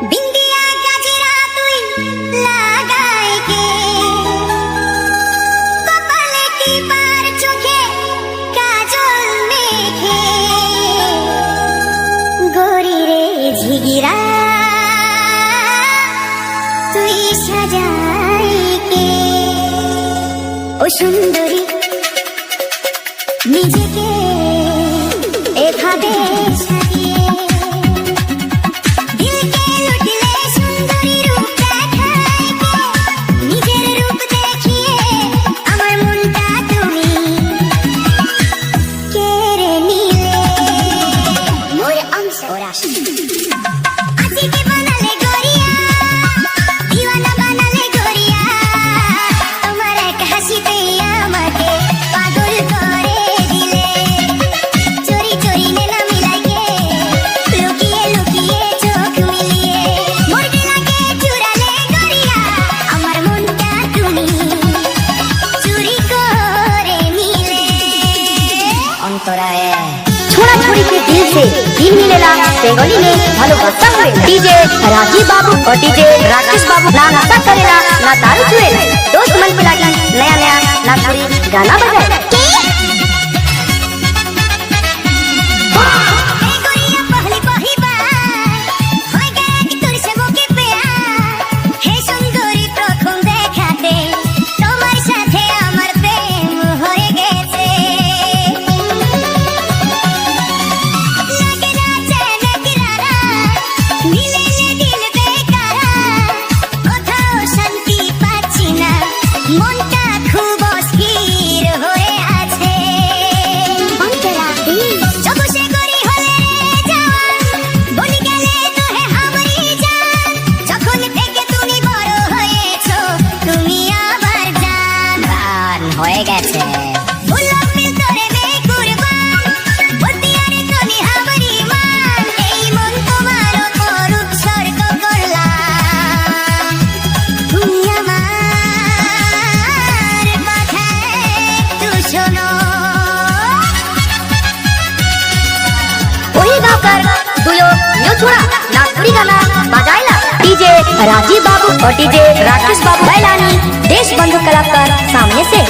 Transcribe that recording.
बिंदिया गजरा तुई लगाए के कपाले की पार चोखे काजल मेखे गोरी रे झिगिरा तुई सजाए के ओ सुंदरी নিজেকে এভাবে সাজিয়ে দিলকে লুটলে সুন্দরী রূপ দেখায় কে নিজের রূপ দেখিয়ে আমার মনটা তুমি কেড়ে নিলে মোর অংশ রাশি আজকে বানালে গড়িয়া দিওয়ানা বানালে গড়িয়া তোমার এক হাসিতে আমাকে পাগল করে छोड़ा छोड़ी के दिल से दिल मिलेला बेंगली में ভালোবাসা हुए डीजे राजीव बाबू और डीजे राकेश बाबू ना नाता करेला ना दारू छुए दोस्त मन पे लागी नया नया नाचुरी गाना बजाए হয়ে গেছে डीजे राजीव बाबू और डीजे राकेश बाबू बैलानी देश बंधु कलाकार सामने से